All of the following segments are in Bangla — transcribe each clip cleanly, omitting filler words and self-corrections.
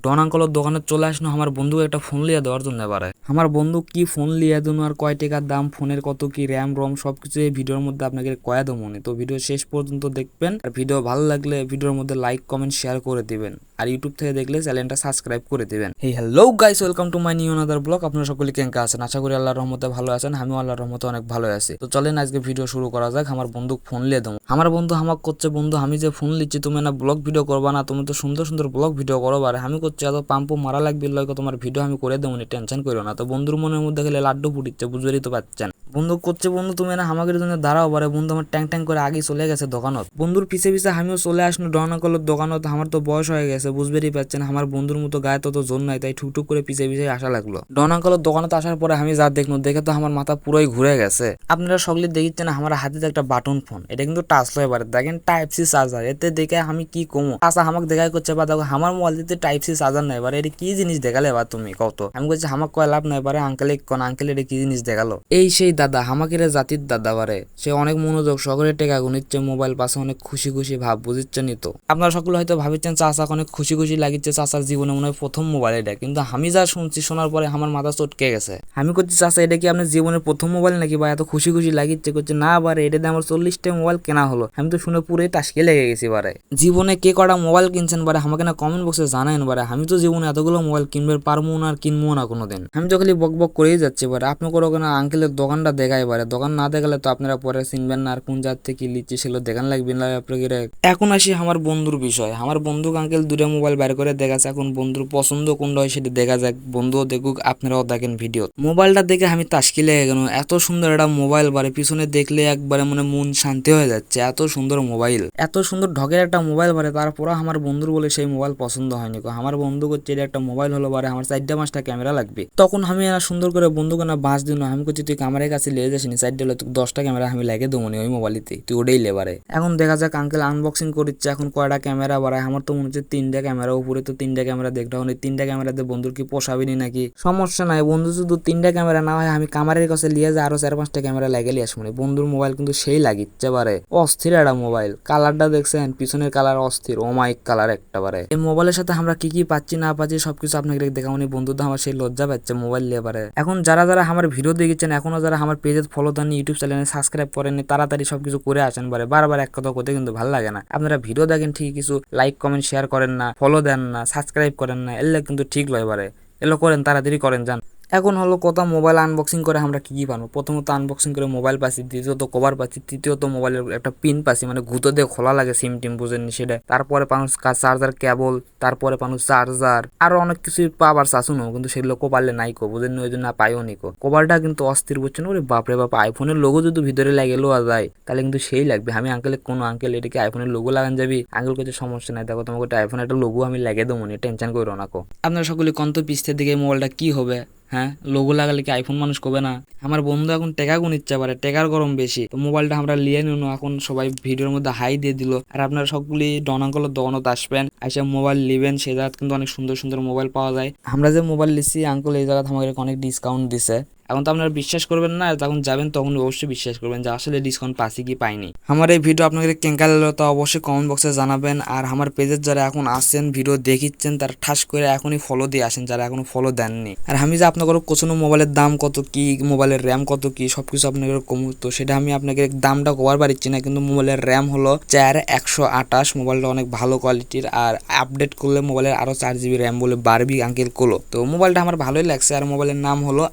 ডন আঙ্কলের দোকানে চলে আসলো আমার বন্ধুকে একটা ফোন লিয়ে দেওয়ার জন্য। এবারে আমার বন্ধু কি ফোন লিয়ে দেন আর কয় টাকার দাম, ফোনের কত কি র্যাম রম সবকিছু এই ভিডিওর মধ্যে আপনাকে কয়া দেবো। তো ভিডিও শেষ পর্যন্ত দেখবেন, আর ভিডিও ভালো লাগলে ভিডিওর মধ্যে লাইক কমেন্ট শেয়ার করে দিবেন, আর ইউটিউব থেকে দেখলে চ্যানেলটা সাবস্ক্রাইব করে দিবেন। Hey hello guys, welcome to my new another blog. আপনারা সকলে কেঙ্কা আছেন? আশা করি আল্লাহর রহমতে ভালো আছেন। আমিও আল্লাহর রহমতে অনেক ভালো আছি। তো চলেন আজকে ভিডিও শুরু করা যাক। আমার বন্ধু ফোন লিয়ে দেবো। আমার বন্ধু আমাকে করছে, বন্ধু আমি যে ফোন লিচ্ছি তুমি না ব্লগ ভিডিও করবা না, তুমি তো সুন্দর সুন্দর ব্লগ ভিডিও করো। বারে আমি করছি এত পাম্পু মারা লাগবে লয়কে, তোমার ভিডিও আমি করে দেবো, টেনশন করো না। তো বন্ধুর মনের মধ্যে গেলে লাড্ডু ফুটিচ্ছে, বুঝতেই তো পারছেন। বন্ধু করছে, বন্ধু তুমি না আমাকে জন্য দাঁড়াও। বারে বন্ধু আমার ট্যাং ট্যাং করে আগে চলে গেছে দোকানত। বন্ধুর পিছে পিছে আমিও চলে আসলো ডন আঙ্কলের দোকানত। আমার তো বয়স হয়ে গেছে, বুঝবেরই পারছেন। আমার বন্ধুর মতো গায়ে তত জোর নাই, তাই ঠুকটুক করে পিছে পিছে আসা লাগলো। ডন আঙ্কলের দোকানত আসার পরে আমি যা দেখলো, দেখে তো আমার মাথা পুরোই ঘুরে গেছে। আপনারা সকলে দেখিচ্ছেন আমার হাতে একটা বাটন ফোন, এটা কিন্তু টাচ লয়। বারে দেখেন টাইপ সি চার্জার, এতে দেখে আমি কি কমো। আচ্ছা আমাকে দেখাই করছে, বা দেখো আমার মোবাইল দিতে টাইপ সি চার্জার নাই। এবারে এটা কি জিনিস দেখালে এবার তুমি কত? আমি বলছি আমাকে কয় লাভ নাই। এবারে আঙ্কেল কোন আঙ্কেল এটা কি জিনিস দেখালো? এই সেই দাদা, আমাকে জাতির দাদা। বারে সে অনেক মনোযোগ সহকারে টেকা গুনিচ্ছে, মোবাইল পাশে অনেক খুশি খুশি ভাব, বুঝছেনই তো। আপনারা সকলে হয়তো ভাবছেন চাচা অনেক খুশি খুশি লাগিচ্ছে, চাচার জীবনে মনে হয় প্রথম মোবাইল এটা। কিন্তু আমি যা শুনছি, শোনার পরে আমার মাথা চটকে গেছে। আমি করছি চাচা এটা কি আপনার জীবনের প্রথম মোবাইল নাকি, বা এত খুশি খুশি লাগিচ্ছে? করছে না বারে এটা দিয়ে আমার 40টা মোবাইল কেনা হলো। আমি তো শুনে পুরোই টাসকে লেগে গেছি। বারে জীবনে কে কটা মোবাইল কিনছেন বারে আমাকে না কমেন্ট বক্সে জানায়েন। বারে আমি তো জীবনে এতগুলো মোবাইল কিনবে পারবো না, আর কিনবো না কোনোদিন। আমি তো খালি বক বক করেই যাচ্ছি। বারে আপনি করো কেন আঙ্কেলের দোকানটা দেখাই। বারে দোকান না দেখালে তো আপনারা পরে চিনবেন না, আর কোন জাত থেকে লিচ্ছি সেগুলো দেখান লাগবে না আপনাকে। এখন আসি আমার বন্ধুর বিষয়। আমার বন্ধু আঙ্কেল দুটো মোবাইল বের করে দেখাচ্ছে, এখন বন্ধুর পছন্দ কোনটা হয় সেটা দেখা যাক। বন্ধুও দেখুক, আপনারাও দেখেন ভিডিও। মোবাইলটা দেখে আমি তাস্কি লেগে গেল। এত সুন্দর একটা মোবাইল, বারে পিছনে দেখলে একবারে মানে মন শান্তি হয়ে যাচ্ছে। এত সুন্দর মোবাইল, এত সুন্দর ঢকের একটা মোবাইল। বারে তারপর আমার বন্ধুর বলে সেই মোবাইল পছন্দ হয়নি। আমার বন্ধু করছে এটা একটা মোবাইল হলো, বারে আমার 4-5টা ক্যামেরা লাগবে। তখন আমি সুন্দর করে বন্ধুকে না বাঁচ দিন। আমি করছি তুই ক্যামেরার কাছে লেগে যাসনি, 4টা হলে তুই 10টা ক্যামেরা আমি লাগে দেবো ওই মোবাইলতে, তুই ওটাই লেবারে। এখন দেখা যাক আঙ্কেল আনবক্সিং করছে। এখন কয়টা ক্যামেরা বাড়ায়, আমার তো মনে হচ্ছে 3টা ক্যামেরা, উপরে তো 3টা ক্যামেরা দেখতে হবে। 3টা ক্যামেরাতে বন্ধুর কি পোষাবেনি নাকি? সমস্যা নাই, বন্ধু শুধু 3টা ক্যামেরা না হয় আমি কামারের কাছে লিয়ে যাই, আরো 4-5টা ক্যামেরা লাগিয়ে লিয়ে আসবো। বন্ধুর মোবাইল কিন্তু সেই লাগিচ্ছে বারে, অস্থির একটা মোবাইল। কালারটা দেখছেন, পিছনের কালার অস্থির, ওমাইক কালার একটা বারে। এই মোবাইলের সাথে আমরা কি কি পাচ্ছি না পাচ্ছি সবকিছু আপনাকে দেখাবো। বন্ধু তো আমার সেই লজ্জা পাচ্ছে মোবাইল নিয়ে বারে। এখন যারা যারা আমার ভিডিও দেখেছেন, এখনো যারা আমার পেজে ফলো দেননি, ইউটিউব চ্যানেলে সাবস্ক্রাইব করেননি, তাড়াতাড়ি সবকিছু করে আসেন। বারে বারবার এক কথা করতে কিন্তু ভালো লাগে না। আপনারা ভিডিও দেখেন ঠিক, কিছু লাইক কমেন্ট শেয়ার করেন না, ফলো দেন না, সাবস্ক্রাইব করেন না, এলে কিন্তু ঠিক লয়। বারে এলো করেন, তাড়াতাড়ি করেন যান। এখন হলো কথা মোবাইল আনবক্সিং করে আমরা কি কি পাবো। প্রথমত আনবক্সিং করে মোবাইল পাচ্ছি, দ্বিতীয়ত কভার পাচ্ছি, তৃতীয়ত মোবাইলের একটা পিন পাচ্ছি, মানে গুঁতো দিয়ে খোলা লাগে সিম টিম বুঝেননি সেটা। তারপরে পানুস চার্জার কেবল, তারপরে পানুস চার্জার, আরো অনেক কিছু পাবার চাচুনো, কিন্তু সেগুলো পারলে নাই কো বুঝেননি, ওই জন্য পাইও নিকো। কভারটা কিন্তু অস্থির বুঝছেন। ওরে বাপরে বাপ, আইফোনের লোগো যদি ভিতরে লাগে লোয়া যায় তাহলে কিন্তু সেই লাগবে। আমি আঙ্কেল কোনো আঙ্কেল এটা কি আইফোনের লোগো লাগান যাবি? আঙ্কেল কিছু সমস্যা নাই, দেখো তোমাকে আইফোনের একটা লোগো আমি লাগিয়ে দেবো, টেনশন করো না কো। আপনারা সকলে কন্ত পিস্তের দিকে মোবাইলটা কি হবে? হ্যাঁ, লোগো লাগালে কি আইফোন মানুষ করবে না? আমার বন্ধু এখন টেকা গুনিচ্ছে, পারে টেকার গরম বেশি। তো মোবাইলটা আমরা লিয়ে নিল। এখন সবাই ভিডিওর মধ্যে হাই দিয়ে দিল। আর আপনারা সকলেই ডন আঙ্কলের দোকানত আসবেন, এসে মোবাইল নেবেন। সেই জায়গায় কিন্তু অনেক সুন্দর সুন্দর মোবাইল পাওয়া যায়। আমরা যে মোবাইল নিচ্ছি আঙ্কল এই জায়গায় আমাকে অনেক ডিসকাউন্ট দিছে। এখন তো আপনারা বিশ্বাস করবেন না, যখন যাবেন তখন অবশ্যই বিশ্বাস করবেন যে আসলে ডিসকাউন্ট পাচ্ছি কি পাইনি। আমার এই ভিডিও আপনাদের কেঙ্কা লাগলো তা অবশ্যই কমেন্ট বক্সে জানাবেন। আর আমার পেজের যারা এখন আসছেন ভিডিও দেখিচ্ছেন, তারা ঠাস করে এখনই ফলো দিয়ে আসেন, যারা এখনো ফলো দেননি। আর আমি যে আপনাদের কোচনো মোবাইলের দাম কত কি, মোবাইলের র্যাম কত কি সবকিছু আপনাদের কম, তো সেটা আমি আপনাকে দামটা কবার পারছি না। কিন্তু মোবাইলের র্যাম হলো 4128, মোবাইলটা অনেক ভালো কোয়ালিটির। আর আপডেট করলে মোবাইলের আরো 4 GB র্যাম বলে বাড়বি আঙ্কেল কোলো। তো মোবাইলটা আমার ভালোই লাগছে। আর মোবাইলের নাম হলো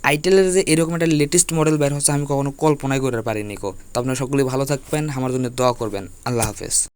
আইটেলের যে এরকম একটা লেটেস্ট মডেল বের হচ্ছে আমি কখনো কল্পনাই করে পারিনি কো। তো আপনারা সকলেই ভালো থাকবেন, আমার জন্য দোয়া করবেন। আল্লাহ হাফেজ।